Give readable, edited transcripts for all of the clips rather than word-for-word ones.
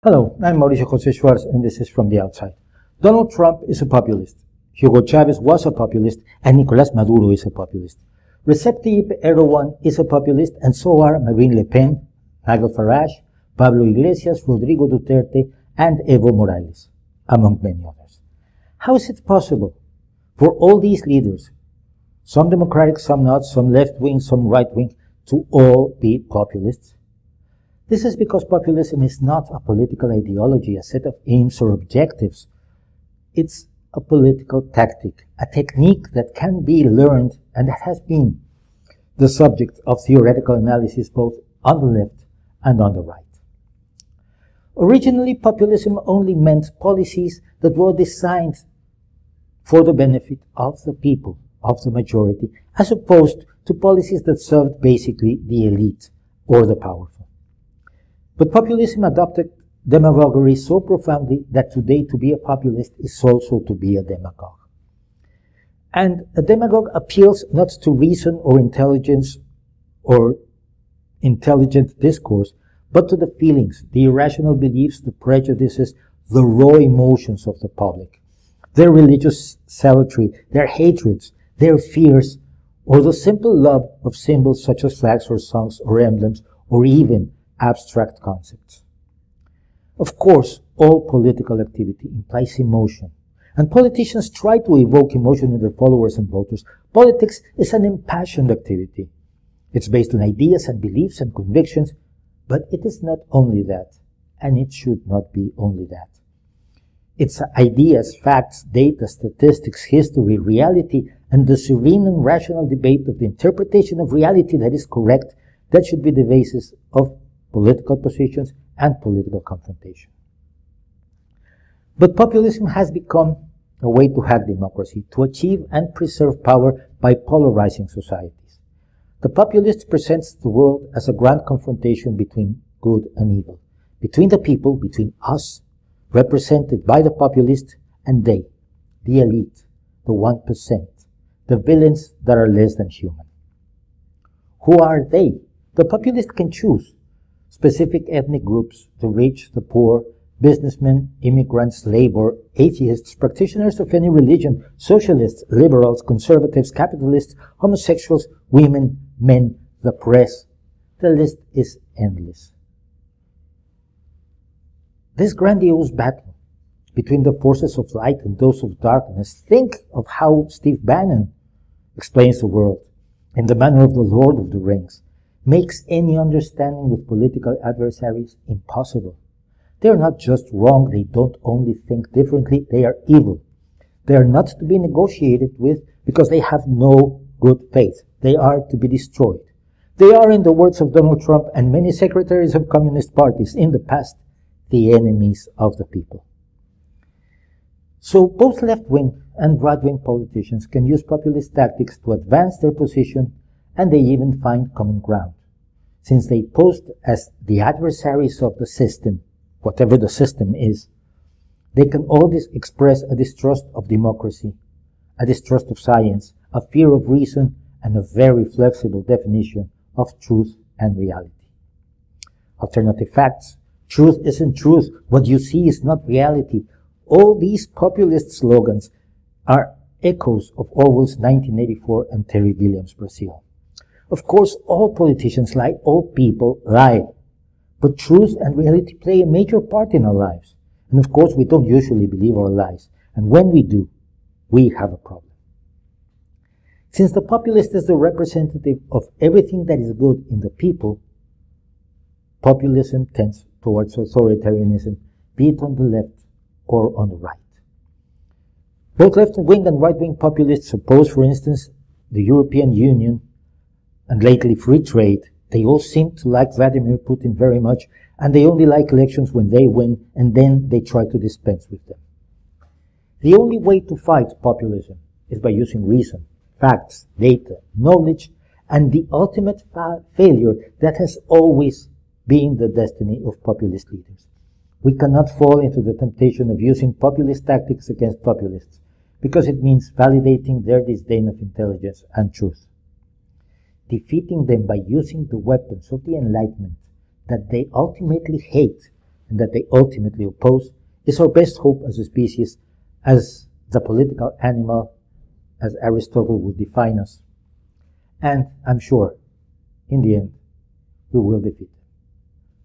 Hello, I'm Mauricio José Schwartz, and this is From the Outside. Donald Trump is a populist. Hugo Chavez was a populist, and Nicolás Maduro is a populist. Recep Tayyip Erdogan is a populist, and so are Marine Le Pen, Nigel Farage, Pablo Iglesias, Rodrigo Duterte, and Evo Morales, among many others. How is it possible for all these leaders, some democratic, some not, some left-wing, some right-wing, to all be populists? This is because populism is not a political ideology, a set of aims or objectives. It's a political tactic, a technique that can be learned and that has been the subject of theoretical analysis both on the left and on the right. Originally, populism only meant policies that were designed for the benefit of the people, of the majority, as opposed to policies that served basically the elite or the powerful. But populism adopted demagoguery so profoundly that today to be a populist is also to be a demagogue. And a demagogue appeals not to reason or intelligence or intelligent discourse, but to the feelings, the irrational beliefs, the prejudices, the raw emotions of the public, their religious zealotry, their hatreds, their fears, or the simple love of symbols such as flags or songs or emblems, or even abstract concepts. Of course, all political activity implies emotion, and politicians try to evoke emotion in their followers and voters. Politics is an impassioned activity. It's based on ideas and beliefs and convictions, but it is not only that, and it should not be only that. It's ideas, facts, data, statistics, history, reality, and the serene and rational debate of the interpretation of reality that is correct that should be the basis of political positions and political confrontation. But populism has become a way to hack democracy, to achieve and preserve power by polarizing societies. The populist presents the world as a grand confrontation between good and evil, between the people, between us, represented by the populist, and they, the elite, the 1%, the villains that are less than human. Who are they? The populist can choose specific ethnic groups, the rich, the poor, businessmen, immigrants, labor, atheists, practitioners of any religion, socialists, liberals, conservatives, capitalists, homosexuals, women, men, the press. The list is endless. This grandiose battle between the forces of light and those of darkness, think of how Steve Bannon explains the world in the manner of the Lord of the Rings, makes any understanding with political adversaries impossible. They are not just wrong, they don't only think differently, they are evil. They are not to be negotiated with because they have no good faith. They are to be destroyed. They are, in the words of Donald Trump and many secretaries of communist parties in the past, the enemies of the people. So both left-wing and right-wing politicians can use populist tactics to advance their position, and they even find common ground. Since they pose as the adversaries of the system, whatever the system is, they can always express a distrust of democracy, a distrust of science, a fear of reason, and a very flexible definition of truth and reality. Alternative facts. Truth isn't truth. What you see is not reality. All these populist slogans are echoes of Orwell's 1984 and Terry Gilliam's Brazil. Of course, all politicians lie, all people lie. But truth and reality play a major part in our lives. And of course, we don't usually believe our lies. And when we do, we have a problem. Since the populist is the representative of everything that is good in the people, populism tends towards authoritarianism, be it on the left or on the right. Both left-wing and right-wing populists oppose, for instance, the European Union and lately free trade. They all seem to like Vladimir Putin very much, and they only like elections when they win, and then they try to dispense with them. The only way to fight populism is by using reason, facts, data, knowledge, and the ultimate failure that has always been the destiny of populist leaders. We cannot fall into the temptation of using populist tactics against populists, because it means validating their disdain of intelligence and truth. Defeating them by using the weapons of the Enlightenment that they ultimately hate and that they ultimately oppose, is our best hope as a species, as the political animal, as Aristotle would define us. And I'm sure, in the end, we will defeat them.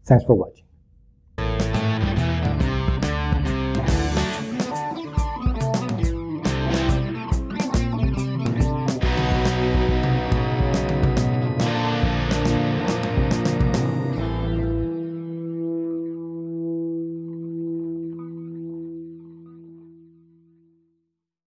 Thanks for watching.